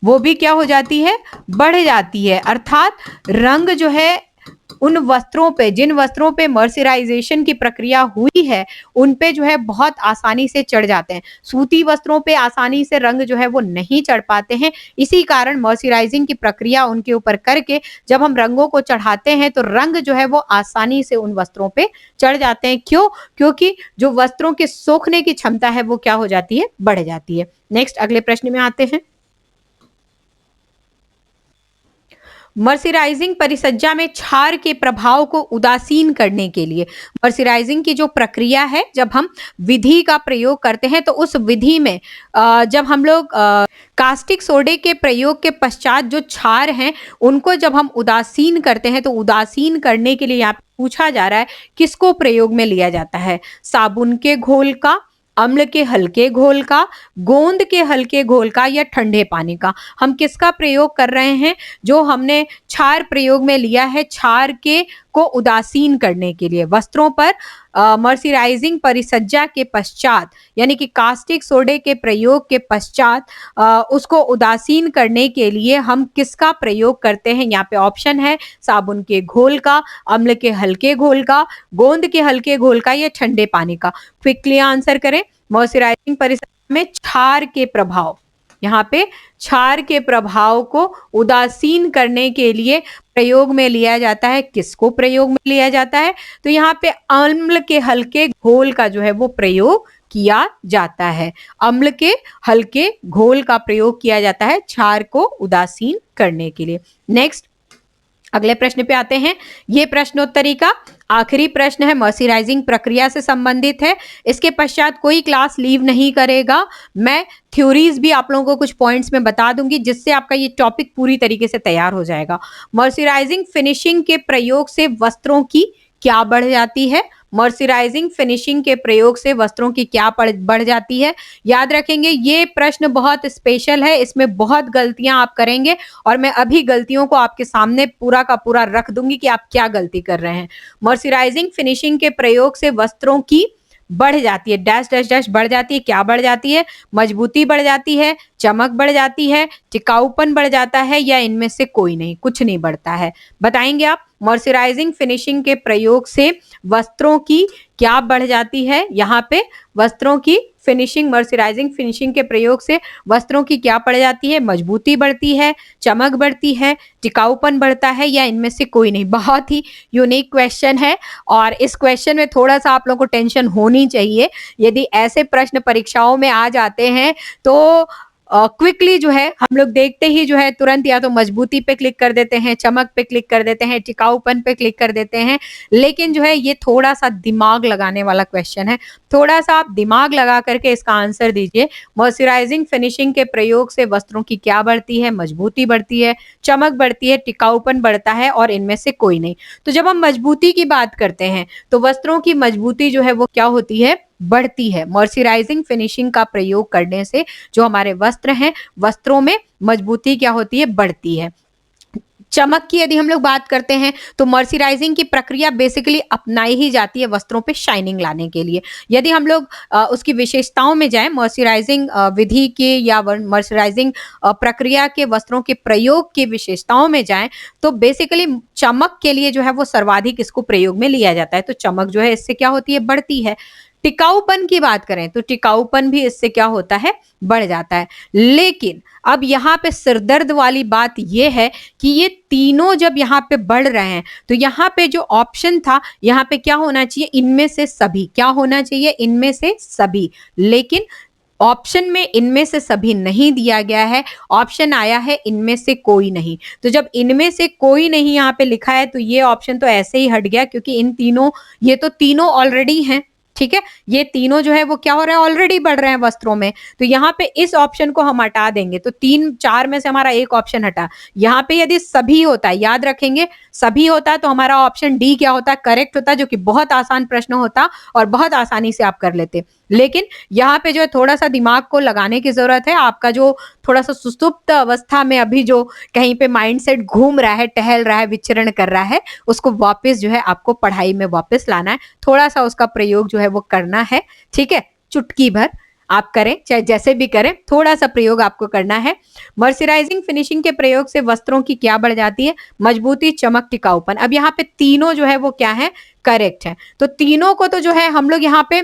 वो भी क्या हो जाती है? बढ़ जाती है। अर्थात रंग जो है उन वस्त्रों पे, जिन वस्त्रों पे मर्सराइजेशन की प्रक्रिया हुई है, उन पे जो है बहुत आसानी से चढ़ जाते हैं। सूती वस्त्रों पे आसानी से रंग जो है वो नहीं चढ़ पाते हैं। इसी कारण मर्सराइजिंग की प्रक्रिया उनके ऊपर करके जब हम रंगों को चढ़ाते हैं तो रंग जो है वो आसानी से उन वस्त्रों पे चढ़ जाते हैं। क्यों? क्योंकि जो वस्त्रों के सोखने की क्षमता है वो क्या हो जाती है? बढ़ जाती है। नेक्स्ट, अगले प्रश्न में आते हैं। मर्सराइजिंग परिसज्जा में क्षार के प्रभाव को उदासीन करने के लिए, मर्सराइजिंग की जो प्रक्रिया है, जब हम विधि का प्रयोग करते हैं तो उस विधि में जब हम लोग कास्टिक सोडे के प्रयोग के पश्चात जो क्षार हैं उनको जब हम उदासीन करते हैं, तो उदासीन करने के लिए यहाँ पे पूछा जा रहा है किसको प्रयोग में लिया जाता है? साबुन के घोल का, अम्ल के हल्के घोल का, गोंद के हल्के घोल का या ठंडे पानी का? हम किसका प्रयोग कर रहे हैं? जो हमने क्षार प्रयोग में लिया है, क्षार के को उदासीन करने के लिए वस्त्रों पर मर्सराइजिंग परिसज्जा के पश्चात, यानी कि कास्टिक सोडे के प्रयोग के पश्चात उसको उदासीन करने के लिए हम किसका प्रयोग करते हैं? यहाँ पे ऑप्शन है साबुन के घोल का, अम्ल के हल्के घोल का, गोंद के हल्के घोल का या ठंडे पानी का? क्विकली आंसर करें। मॉइस्चराइजिंग परिसर में क्षार के प्रभाव, यहाँ पे क्षार के प्रभाव को उदासीन करने के लिए प्रयोग में लिया जाता है। किसको प्रयोग में लिया जाता है? तो यहाँ पे अम्ल के हल्के घोल का जो है वो प्रयोग किया जाता है। अम्ल के हल्के घोल का प्रयोग किया जाता है क्षार को उदासीन करने के लिए। नेक्स्ट, अगले प्रश्न पे आते हैं। ये प्रश्नोत्तरी का आखिरी प्रश्न है, मर्सराइजिंग प्रक्रिया से संबंधित है। इसके पश्चात कोई क्लास लीव नहीं करेगा। मैं थ्योरीज भी आप लोगों को कुछ पॉइंट्स में बता दूंगी जिससे आपका ये टॉपिक पूरी तरीके से तैयार हो जाएगा। मर्सराइजिंग फिनिशिंग के प्रयोग से वस्त्रों की क्या बढ़ जाती है? मर्सराइजिंग फिनिशिंग के प्रयोग से वस्त्रों की क्या बढ़ जाती है? याद रखेंगे, ये प्रश्न बहुत स्पेशल है, इसमें बहुत गलतियां आप करेंगे और मैं अभी गलतियों को आपके सामने पूरा का पूरा रख दूंगी कि आप क्या गलती कर रहे हैं। मर्सराइजिंग फिनिशिंग के प्रयोग से वस्त्रों की बढ़ जाती है, डैश डैश डैश बढ़ जाती है। क्या बढ़ जाती है? मजबूती बढ़ जाती है, चमक बढ़ जाती है, टिकाऊपन बढ़ जाता है या इनमें से कोई नहीं? कुछ नहीं बढ़ता है। बताएंगे आप? मॉइस्चराइजिंग फिनिशिंग के प्रयोग से वस्त्रों की क्या बढ़ जाती है? यहाँ पे वस्त्रों की फिनिशिंग, मॉइस्चराइजिंग फिनिशिंग के प्रयोग से वस्त्रों की क्या बढ़ जाती है? मजबूती बढ़ती है, चमक बढ़ती है, टिकाऊपन बढ़ता है या इनमें से कोई नहीं? बहुत ही यूनिक क्वेश्चन है और इस क्वेश्चन में थोड़ा सा आप लोगों को टेंशन होनी चाहिए। यदि ऐसे प्रश्न परीक्षाओं में आ जाते हैं तो क्विकली जो है हम लोग देखते ही जो है तुरंत या तो मजबूती पे क्लिक कर देते हैं, चमक पे क्लिक कर देते हैं, टिकाऊपन पे क्लिक कर देते हैं। लेकिन जो है ये थोड़ा सा दिमाग लगाने वाला क्वेश्चन है। थोड़ा सा आप दिमाग लगा करके इसका आंसर दीजिए। मॉइस्चराइजिंग फिनिशिंग के प्रयोग से वस्त्रों की क्या बढ़ती है? मजबूती बढ़ती है, चमक बढ़ती है, टिकाऊपन बढ़ता है और इनमें से कोई नहीं। तो जब हम मजबूती की बात करते हैं तो वस्त्रों की मजबूती जो है वो क्या होती है? बढ़ती है। मॉइस्चराइजिंग फिनिशिंग का प्रयोग करने से जो हमारे वस्त्र हैं, वस्त्रों में मजबूती क्या होती है? बढ़ती है। चमक की यदि हम लोग बात करते हैं तो मॉइस्चराइजिंग की प्रक्रिया बेसिकली अपनाई ही जाती है वस्त्रों पे शाइनिंग लाने के लिए। यदि हम लोग उसकी विशेषताओं में जाएं, मॉइस्चराइजिंग विधि के या मॉइस्चराइजिंग प्रक्रिया के वस्त्रों के प्रयोग की विशेषताओं में जाएं तो बेसिकली चमक के लिए जो है वो सर्वाधिक इसको प्रयोग में लिया जाता है। तो चमक जो है इससे क्या होती है? बढ़ती है। टिकाऊपन की बात करें तो टिकाऊपन भी इससे क्या होता है? बढ़ जाता है। लेकिन अब यहाँ पे सिरदर्द वाली बात यह है कि ये तीनों जब यहाँ पे बढ़ रहे हैं तो यहाँ पे जो ऑप्शन था, यहाँ पे क्या होना चाहिए? इनमें से सभी। क्या होना चाहिए? इनमें से सभी। लेकिन ऑप्शन में इनमें से सभी नहीं दिया गया है, ऑप्शन आया है इनमें से कोई नहीं। तो जब इनमें से कोई नहीं यहाँ पे लिखा है तो ये ऑप्शन तो ऐसे ही हट गया, क्योंकि इन तीनों, ये तो तीनों ऑलरेडी हैं, ठीक है, ये तीनों जो है वो क्या हो रहा है, ऑलरेडी बढ़ रहे हैं वस्त्रों में। तो यहाँ पे इस ऑप्शन को हम हटा देंगे, तो 3 4 में से हमारा एक ऑप्शन हटा। यहाँ पे यदि सभी होता है, याद रखेंगे, सभी होता है तो हमारा ऑप्शन डी क्या होता है, करेक्ट होता, जो कि बहुत आसान प्रश्न होता और बहुत आसानी से आप कर लेते। लेकिन यहाँ पे जो है थोड़ा सा दिमाग को लगाने की जरूरत है। आपका जो थोड़ा सा सुसुप्त अवस्था में अभी जो कहीं पे माइंडसेट घूम रहा है, टहल रहा है, विचरण कर रहा है, उसको वापस जो है आपको पढ़ाई में वापस लाना है। थोड़ा सा उसका प्रयोग जो है वो करना है, ठीक है, चुटकी भर आप करें, चाहे जैसे भी करें, थोड़ा सा प्रयोग आपको करना है। मर्सराइजिंग फिनिशिंग के प्रयोग से वस्त्रों की क्या बढ़ जाती है, मजबूती, चमक, टिकाऊपन। अब यहाँ पे तीनों जो है वो क्या है, करेक्ट है। तो तीनों को तो जो है हम लोग यहाँ पे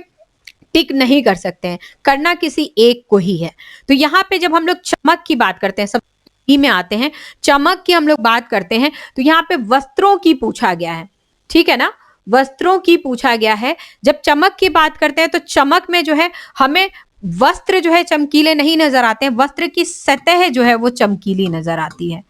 टिक नहीं कर सकते हैं, करना किसी एक को ही है। तो यहाँ पे जब हम लोग चमक की बात करते हैं, सब ई में आते हैं, चमक की हम लोग बात करते हैं, तो यहाँ पे वस्त्रों की पूछा गया है, ठीक है ना, वस्त्रों की पूछा गया है। जब चमक की बात करते हैं तो चमक में जो है हमें वस्त्र जो है चमकीले नहीं नजर आते हैं, वस्त्र की सतह जो है वो चमकीली नजर आती है।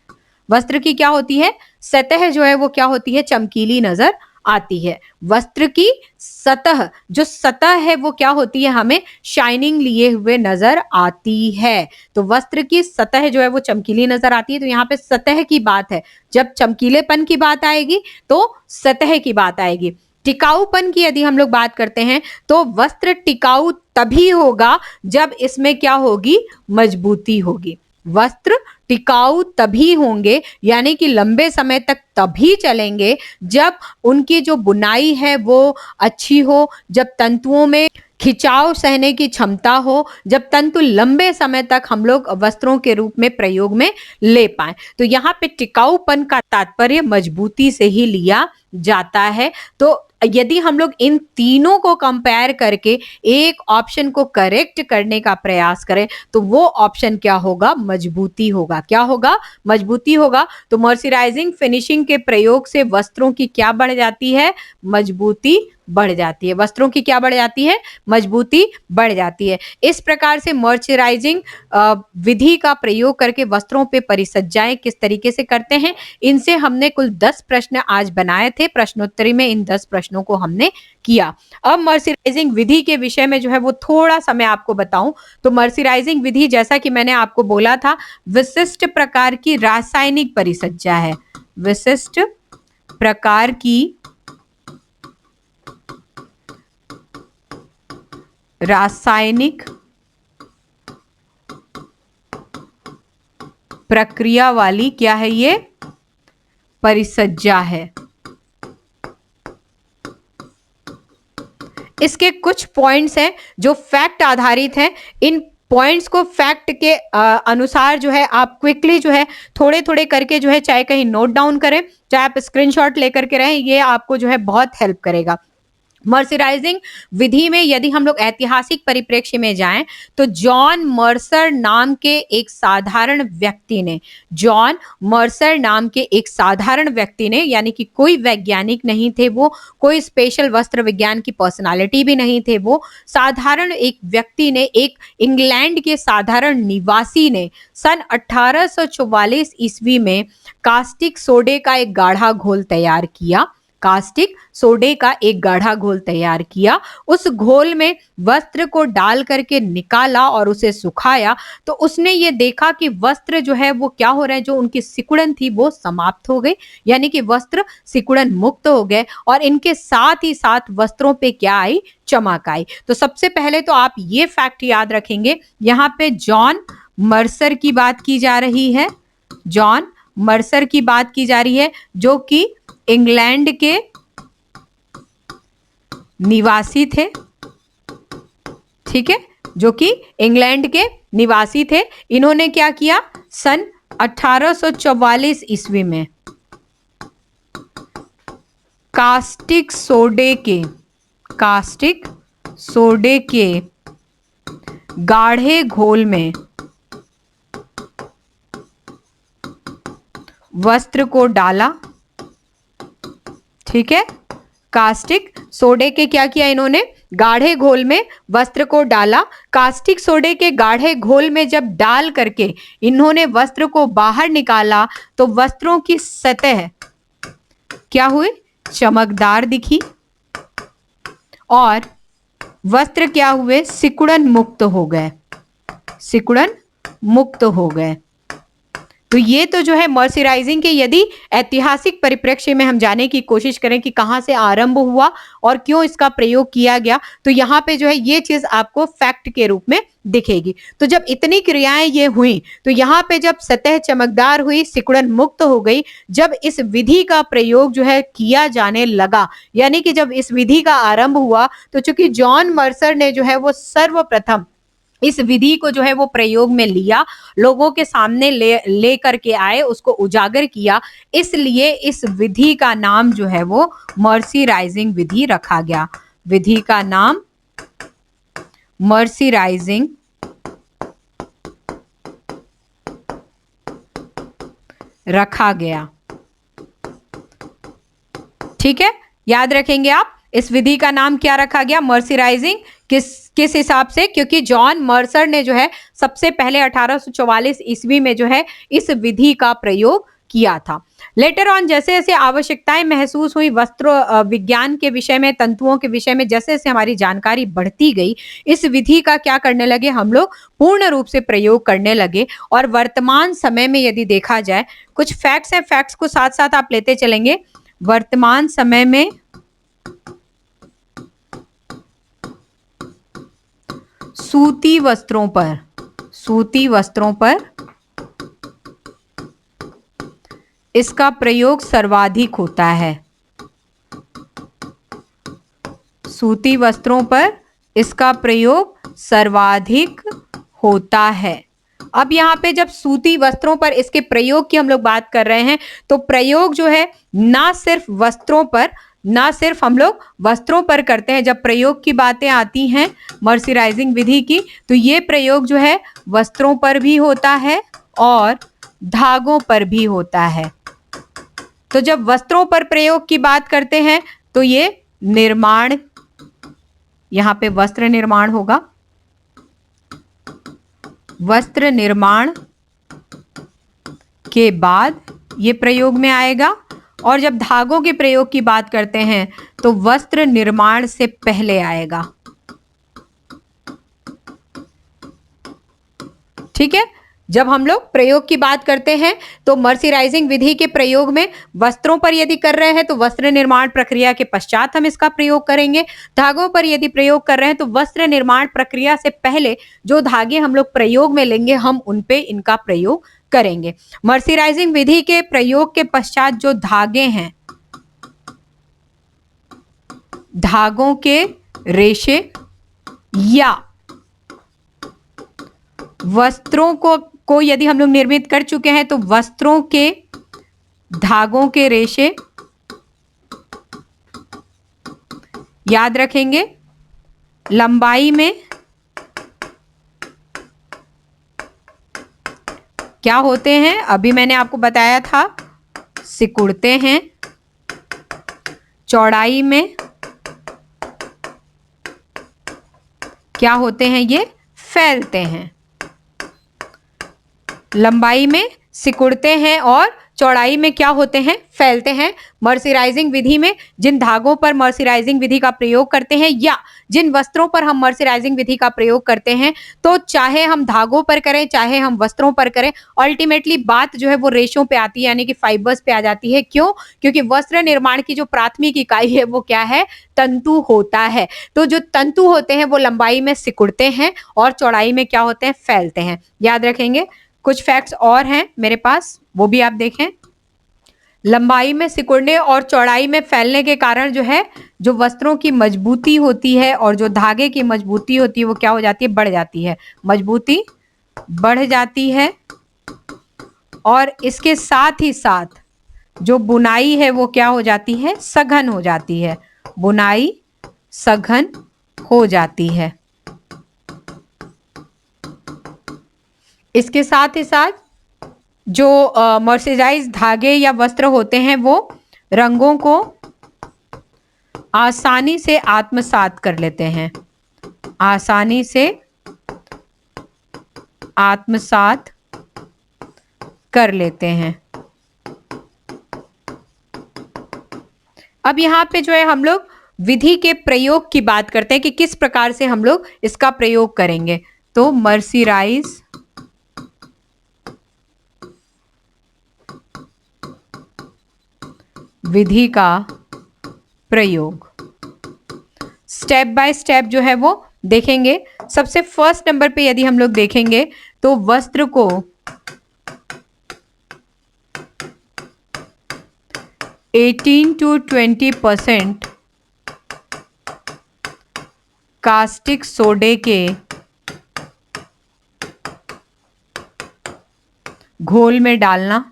वस्त्र की क्या होती है, सतह जो है वो क्या होती है, चमकीली नजर आती है। वस्त्र की सतह, जो सतह है वो क्या होती है, हमें शाइनिंग लिए हुए नजर आती है। तो वस्त्र की सतह जो है वो चमकीली नजर आती है। तो यहाँ पे सतह की बात है, जब चमकीलेपन की बात आएगी तो सतह की बात आएगी। टिकाऊपन की यदि हम लोग बात करते हैं तो वस्त्र टिकाऊ तभी होगा जब इसमें क्या होगी, मजबूती होगी। वस्त्र टिकाऊ तभी होंगे, यानी कि लंबे समय तक तभी चलेंगे जब उनकी जो बुनाई है वो अच्छी हो, जब तंतुओं में खिंचाव सहने की क्षमता हो, जब तंतु लंबे समय तक हम लोग वस्त्रों के रूप में प्रयोग में ले पाए। तो यहाँ पे टिकाऊपन का तात्पर्य मजबूती से ही लिया जाता है। तो यदि हम लोग इन तीनों को कंपेयर करके एक ऑप्शन को करेक्ट करने का प्रयास करें तो वो ऑप्शन क्या होगा, मजबूती होगा। क्या होगा, मजबूती होगा। तो मॉइस्चराइजिंग फिनिशिंग के प्रयोग से वस्त्रों की क्या बढ़ जाती है, मजबूती बढ़ जाती है। वस्त्रों की क्या बढ़ जाती है, मजबूती बढ़ जाती है। इस प्रकार से मॉइस्चराइजिंग विधि का प्रयोग करके वस्त्रों पे परिसज्जाएं किस तरीके से करते हैं, इनसे हमने कुल 10 प्रश्न आज बनाए थे। प्रश्नोत्तरी में इन 10 प्रश्नों को हमने किया। अब मॉइस्चराइजिंग विधि के विषय में जो है वो थोड़ा सा मैं आपको बताऊं तो मॉइस्चराइजिंग विधि, जैसा कि मैंने आपको बोला था, विशिष्ट प्रकार की रासायनिक परिसज्जा है। विशिष्ट प्रकार की रासायनिक प्रक्रिया वाली क्या है, ये परिसज्जा है। इसके कुछ पॉइंट्स हैं जो फैक्ट आधारित हैं। इन पॉइंट्स को फैक्ट के अनुसार जो है आप क्विकली जो है थोड़े थोड़े करके जो है, चाहे कहीं नोट डाउन करें, चाहे आप स्क्रीनशॉट लेकर के रहें, ये आपको जो है बहुत हेल्प करेगा। मर्सराइजिंग विधि में यदि हम लोग ऐतिहासिक परिप्रेक्ष्य में जाएं तो जॉन मर्सर नाम के एक साधारण व्यक्ति ने, जॉन मर्सर नाम के एक साधारण व्यक्ति ने, यानी कि कोई वैज्ञानिक नहीं थे वो, कोई स्पेशल वस्त्र विज्ञान की पर्सनालिटी भी नहीं थे वो, साधारण एक व्यक्ति ने, एक इंग्लैंड के साधारण निवासी ने सन 1844 ईस्वी में कास्टिक सोडे का एक गाढ़ा घोल तैयार किया। कास्टिक सोडे का एक गाढ़ा घोल तैयार किया। उस घोल में वस्त्र को डाल करके निकाला और उसे सुखाया, तो उसने ये देखा कि वस्त्र जो है वो क्या हो रहा है, जो उनकी सिकुड़न थी वो समाप्त हो गई, यानी कि वस्त्र सिकुड़न मुक्त हो गए और इनके साथ ही साथ वस्त्रों पे क्या आई, चमक आई। तो सबसे पहले तो आप ये फैक्ट याद रखेंगे, यहाँ पे जॉन मर्सर की बात की जा रही है, जॉन मर्सर की बात की जा रही है, जो कि इंग्लैंड के निवासी थे, ठीक है, जो कि इंग्लैंड के निवासी थे। इन्होंने क्या किया, सन 1844 ईस्वी में कास्टिक सोडे के गाढ़े घोल में वस्त्र को डाला, ठीक है, कास्टिक सोडे के क्या किया इन्होंने, गाढ़े घोल में वस्त्र को डाला। कास्टिक सोडे के गाढ़े घोल में जब डाल करके इन्होंने वस्त्र को बाहर निकाला तो वस्त्रों की सतह क्या हुई, चमकदार दिखी और वस्त्र क्या हुए, सिकुड़न मुक्त हो गए, सिकुड़न मुक्त हो गए। तो ये तो जो है मॉइस्चराइजिंग के यदि ऐतिहासिक परिप्रेक्ष्य में हम जाने की कोशिश करें कि कहां से आरंभ हुआ और क्यों इसका प्रयोग किया गया, तो यहाँ पे जो है ये चीज आपको फैक्ट के रूप में दिखेगी। तो जब इतनी क्रियाएं ये हुई तो यहाँ पे जब सतह चमकदार हुई, सिकुड़न मुक्त हो गई, जब इस विधि का प्रयोग जो है किया जाने लगा, यानी कि जब इस विधि का आरंभ हुआ, तो चूंकि जॉन मर्सर ने जो है वो सर्वप्रथम इस विधि को जो है वो प्रयोग में लिया, लोगों के सामने ले करके आए, उसको उजागर किया, इसलिए इस विधि का नाम जो है वो मर्सिराइजिंग विधि रखा गया। विधि का नाम मर्सिराइजिंग रखा गया। ठीक है, याद रखेंगे आप, इस विधि का नाम क्या रखा गया, मर्सिराइजिंग। किस हिसाब से, क्योंकि जॉन मर्सर ने जो है सबसे पहले 1844 ईस्वी में जो है इस विधि का प्रयोग किया था। लेटर ऑन जैसे जैसे आवश्यकताएं महसूस हुई वस्त्र विज्ञान के विषय में, तंतुओं के विषय में, जैसे जैसे हमारी जानकारी बढ़ती गई, इस विधि का क्या करने लगे हम लोग, पूर्ण रूप से प्रयोग करने लगे। और वर्तमान समय में यदि देखा जाए, कुछ फैक्ट्स हैं, फैक्ट्स को साथ साथ आप लेते चलेंगे। वर्तमान समय में सूती वस्त्रों पर इसका प्रयोग सर्वाधिक होता है। सूती वस्त्रों पर इसका प्रयोग सर्वाधिक होता है। अब यहाँ पे जब सूती वस्त्रों पर इसके प्रयोग की हम लोग बात कर रहे हैं, तो प्रयोग जो है ना सिर्फ वस्त्रों पर, ना सिर्फ हम लोग वस्त्रों पर करते हैं। जब प्रयोग की बातें आती हैं मर्सिराइजिंग विधि की, तो ये प्रयोग जो है वस्त्रों पर भी होता है और धागों पर भी होता है। तो जब वस्त्रों पर प्रयोग की बात करते हैं तो ये निर्माण, यहां पे वस्त्र निर्माण होगा, वस्त्र निर्माण के बाद ये प्रयोग में आएगा। और जब धागों के प्रयोग की बात करते हैं तो वस्त्र निर्माण से पहले आएगा। ठीक है, जब हम लोग प्रयोग की बात करते हैं तो मर्सिराइजिंग विधि के प्रयोग में वस्त्रों पर यदि कर रहे हैं तो वस्त्र निर्माण प्रक्रिया के पश्चात हम इसका प्रयोग करेंगे। धागों पर यदि प्रयोग कर रहे हैं तो वस्त्र निर्माण प्रक्रिया से पहले जो धागे हम लोग प्रयोग में लेंगे, हम उन पे इनका प्रयोग करेंगे। मर्सिराइजिंग विधि के प्रयोग के पश्चात जो धागे हैं, धागों के रेशे या वस्त्रों को यदि हम लोग निर्मित कर चुके हैं तो वस्त्रों के धागों के रेशे याद रखेंगे। लंबाई में क्या होते हैं, अभी मैंने आपको बताया था, सिकुड़ते हैं। चौड़ाई में क्या होते हैं, ये फैलते हैं। लंबाई में सिकुड़ते हैं और चौड़ाई में क्या होते हैं, फैलते हैं। मर्सिराइजिंग विधि में जिन धागों पर मर्सिराइजिंग विधि का प्रयोग करते हैं या जिन वस्त्रों पर हम मर्सिराइजिंग विधि का प्रयोग करते हैं, तो चाहे हम धागों पर करें चाहे हम वस्त्रों पर करें, अल्टीमेटली बात जो है वो रेशों पे आती है, यानी कि फाइबर्स पे आ जाती है। क्यों? क्योंकि वस्त्र निर्माण की जो प्राथमिक इकाई है वो क्या है, तंतु होता है। तो जो तंतु होते हैं वो लंबाई में सिकुड़ते हैं और चौड़ाई में क्या होते हैं, फैलते हैं। याद रखेंगे। कुछ फैक्ट्स और हैं मेरे पास, वो भी आप देखें। लंबाई में सिकुड़ने और चौड़ाई में फैलने के कारण जो है, जो वस्त्रों की मजबूती होती है और जो धागे की मजबूती होती है वो क्या हो जाती है, बढ़ जाती है। मजबूती बढ़ जाती है और इसके साथ ही साथ जो बुनाई है वो क्या हो जाती है, सघन हो जाती है। बुनाई सघन हो जाती है। इसके साथ ही साथ जो मर्सिराइज धागे या वस्त्र होते हैं वो रंगों को आसानी से आत्मसात कर लेते हैं, आसानी से आत्मसात कर लेते हैं। अब यहाँ पे जो है हम लोग विधि के प्रयोग की बात करते हैं कि किस प्रकार से हम लोग इसका प्रयोग करेंगे। तो मर्सिराइज विधि का प्रयोग स्टेप बाय स्टेप जो है वो देखेंगे। सबसे फर्स्ट नंबर पे यदि हम लोग देखेंगे तो वस्त्र को 18 to 20% कास्टिक सोडे के घोल में डालना।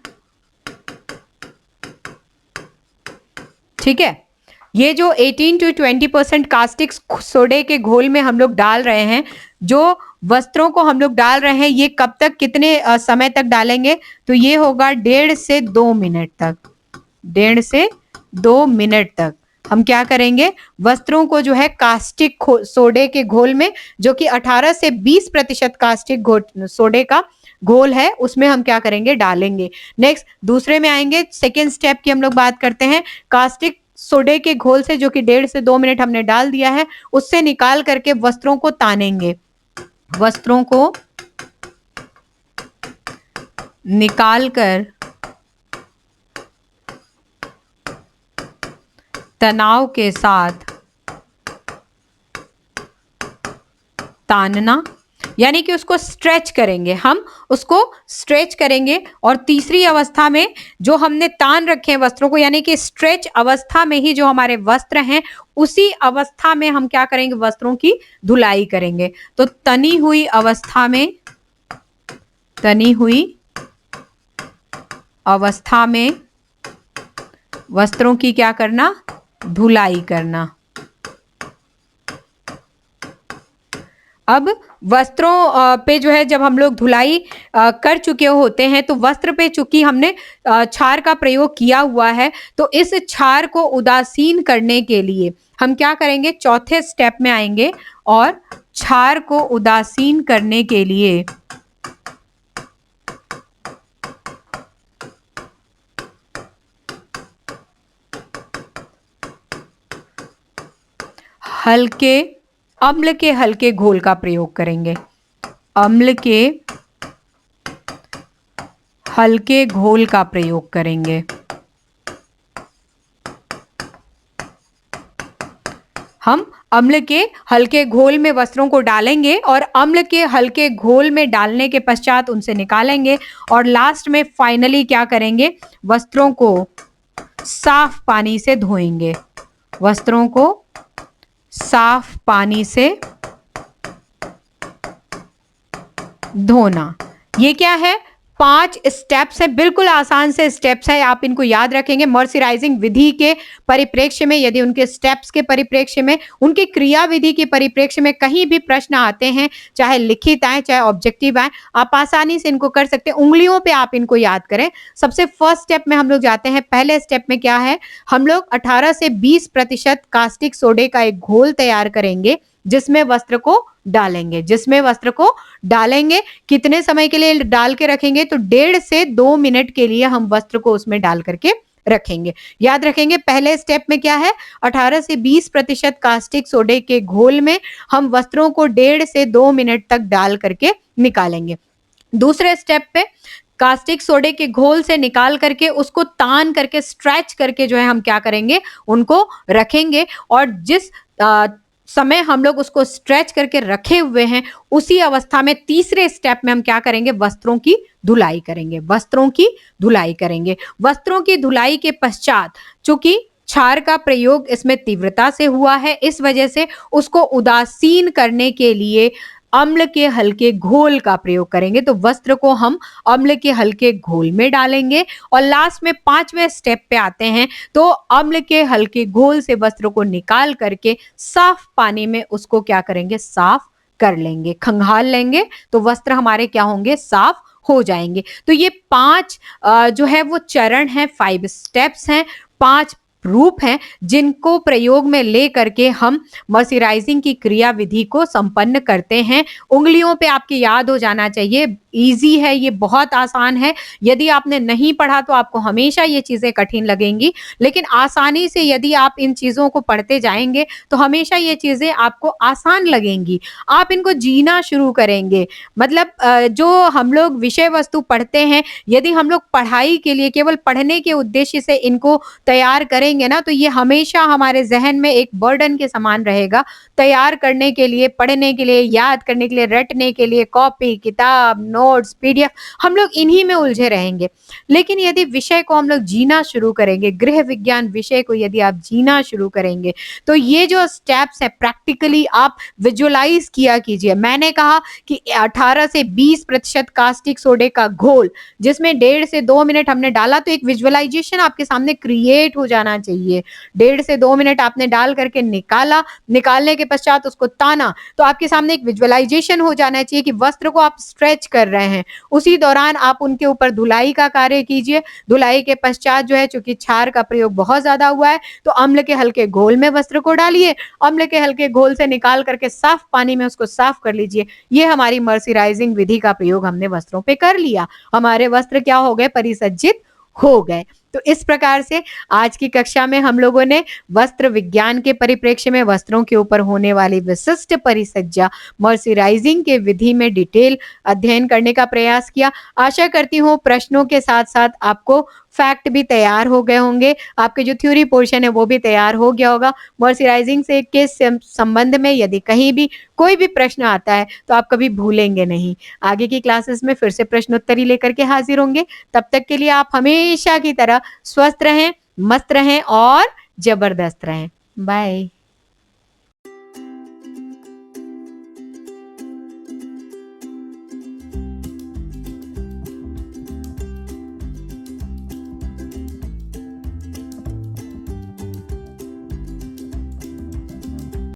ठीक है, ये जो 18 to 20% कास्टिक सोडे के घोल में हम लोग डाल रहे हैं, जो वस्त्रों को हम लोग डाल रहे हैं, ये कब तक कितने समय तक डालेंगे? तो ये होगा 1.5 से 2 मिनट तक। 1.5 से 2 मिनट तक हम क्या करेंगे? वस्त्रों को जो है कास्टिक सोडे के घोल में, जो कि 18 से 20% कास्टिक सोडे का घोल है, उसमें हम क्या करेंगे? डालेंगे। नेक्स्ट दूसरे में आएंगे, सेकेंड स्टेप की हम लोग बात करते हैं। कास्टिक सोडे के घोल से, जो कि 1.5 से 2 मिनट हमने डाल दिया है, उससे निकाल करके वस्त्रों को तानेंगे। वस्त्रों को निकाल कर तनाव के साथ तानना, यानी कि उसको स्ट्रेच करेंगे, हम उसको स्ट्रेच करेंगे। और तीसरी अवस्था में जो हमने तान रखे हैं वस्त्रों को, यानी कि स्ट्रेच अवस्था में ही जो हमारे वस्त्र हैं, उसी अवस्था में हम क्या करेंगे? वस्त्रों की धुलाई करेंगे। तो तनी हुई अवस्था में, तनी हुई अवस्था में वस्त्रों की क्या करना? धुलाई करना। अब वस्त्रों पे जो है जब हम लोग धुलाई कर चुके होते हैं, तो वस्त्र पे चूंकि हमने क्षार का प्रयोग किया हुआ है, तो इस क्षार को उदासीन करने के लिए हम क्या करेंगे? चौथे स्टेप में आएंगे और क्षार को उदासीन करने के लिए हल्के अम्ल के हल्के घोल का प्रयोग करेंगे। अम्ल के हल्के घोल का प्रयोग करेंगे। हम अम्ल के हल्के घोल में वस्त्रों को डालेंगे और अम्ल के हल्के घोल में डालने के पश्चात उनसे निकालेंगे और लास्ट में फाइनली क्या करेंगे? वस्त्रों को साफ पानी से धोएंगे। वस्त्रों को साफ पानी से धोना। ये क्या है? 5 स्टेप्स है, बिल्कुल आसान से स्टेप्स है, आप इनको याद रखेंगे। मॉइस्चराइजिंग विधि के परिप्रेक्ष्य में, यदि उनके स्टेप्स के परिप्रेक्ष्य में, उनकी क्रिया विधि के परिप्रेक्ष्य में कहीं भी प्रश्न आते हैं, चाहे लिखित आए चाहे ऑब्जेक्टिव आए, आप आसानी से इनको कर सकते हैं। उंगलियों पे आप इनको याद करें। सबसे फर्स्ट स्टेप में हम लोग जाते हैं। पहले स्टेप में क्या है? हम लोग 18 से 20% कास्टिक सोडे का एक घोल तैयार करेंगे, जिसमें वस्त्र को डालेंगे। जिसमें वस्त्र को डालेंगे, कितने समय के लिए डाल के रखेंगे? तो 1.5 से 2 मिनट के लिए हम वस्त्र को उसमें डाल करके रखेंगे। याद रखेंगे, पहले स्टेप में क्या है? 18 से 20% कास्टिक सोडे के घोल में हम वस्त्रों को 1.5 से 2 मिनट तक डाल करके निकालेंगे। दूसरे स्टेप पे कास्टिक सोडे के घोल से निकाल करके उसको तान करके स्ट्रेच करके जो है हम क्या करेंगे? उनको रखेंगे। और जिस समय हम लोग उसको स्ट्रेच करके रखे हुए हैं, उसी अवस्था में तीसरे स्टेप में हम क्या करेंगे? वस्त्रों की धुलाई करेंगे। वस्त्रों की धुलाई करेंगे। वस्त्रों की धुलाई के पश्चात चूंकि क्षार का प्रयोग इसमें तीव्रता से हुआ है, इस वजह से उसको उदासीन करने के लिए अम्ल के हल्के घोल का प्रयोग करेंगे। तो वस्त्र को हम अम्ल के हल्के घोल में डालेंगे और लास्ट में 5वें स्टेप पे आते हैं। तो अम्ल के हल्के घोल से वस्त्र को निकाल करके साफ पानी में उसको क्या करेंगे? साफ कर लेंगे, खंगाल लेंगे, तो वस्त्र हमारे क्या होंगे? साफ हो जाएंगे। तो ये 5 जो है वो चरण है, 5 स्टेप्स हैं, 5 रूप हैं जिनको प्रयोग में ले करके हम मॉइस्चराइजिंग की क्रिया विधि को संपन्न करते हैं। उंगलियों पे आपके याद हो जाना चाहिए, ईजी है, ये बहुत आसान है। यदि आपने नहीं पढ़ा तो आपको हमेशा ये चीजें कठिन लगेंगी, लेकिन आसानी से यदि आप इन चीजों को पढ़ते जाएंगे तो हमेशा ये चीजें आपको आसान लगेंगी। आप इनको जीना शुरू करेंगे। मतलब जो हम लोग विषय वस्तु पढ़ते हैं, यदि हम लोग पढ़ाई के लिए केवल पढ़ने के उद्देश्य से इनको तैयार करेंगे ना, तो ये हमेशा हमारे जहन में एक बर्डन के समान रहेगा। तैयार करने के लिए, पढ़ने के लिए, याद करने के लिए, रटने के लिए कॉपी, किताब, नोट्स, पीडीएफ, हम लोग इन्हीं में उलझे रहेंगे। लेकिन यदि विषय को हम लोग जीना शुरू करेंगे, गृह विज्ञान विषय को यदि आप जीना शुरू करेंगे, तो ये जो स्टेप्स है प्रैक्टिकली आप विजुअलाइज किया कीजिए। मैंने कहा कि 18 से 20% कास्टिक सोडे का घोल, जिसमें 1.5 से 2 मिनट हमने डाला, तो एक विजुअलाइजेशन आपके सामने क्रिएट हो जाना चाहिए। 1.5 से 2 मिनट आपने डाल करके निकाला, निकालने के पश्चात उसको ताना, तो आपके सामने एक विजुअलाइजेशन हो जाना चाहिए कि वस्त्र को आप स्ट्रेच कर रहे हैं। उसी दौरान आप उनके ऊपर धुलाई का कार्य कीजिए। धुलाई के पश्चात जो है, चूंकि क्षार का प्रयोग बहुत ज्यादा हुआ है, तो अम्ल के हल्के घोल में वस्त्र को डालिए। अम्ल के हल्के घोल से निकाल करके साफ पानी में उसको साफ कर लीजिए। ये हमारी मर्सिराइजिंग विधि का प्रयोग हमने वस्त्रों पे कर लिया। हमारे वस्त्र क्या हो गए? परिसज्जित हो गए। तो इस प्रकार से आज की कक्षा में हम लोगों ने वस्त्र विज्ञान के परिप्रेक्ष्य में वस्त्रों के ऊपर होने वाली विशिष्ट परिसज्जा, मॉइस्चराइजिंग के विधि में डिटेल अध्ययन करने का प्रयास किया। आशा करती हूँ प्रश्नों के साथ साथ आपको फैक्ट भी तैयार हो गए होंगे, आपके जो थ्योरी पोर्शन है वो भी तैयार हो गया होगा। मॉइस्चराइजिंग से के संबंध में यदि कहीं भी कोई भी प्रश्न आता है तो आप कभी भूलेंगे नहीं। आगे की क्लासेस में फिर से प्रश्नोत्तरी लेकर के हाजिर होंगे। तब तक के लिए आप हमेशा की तरह स्वस्थ रहें, मस्त रहें और जबरदस्त रहें। बाय।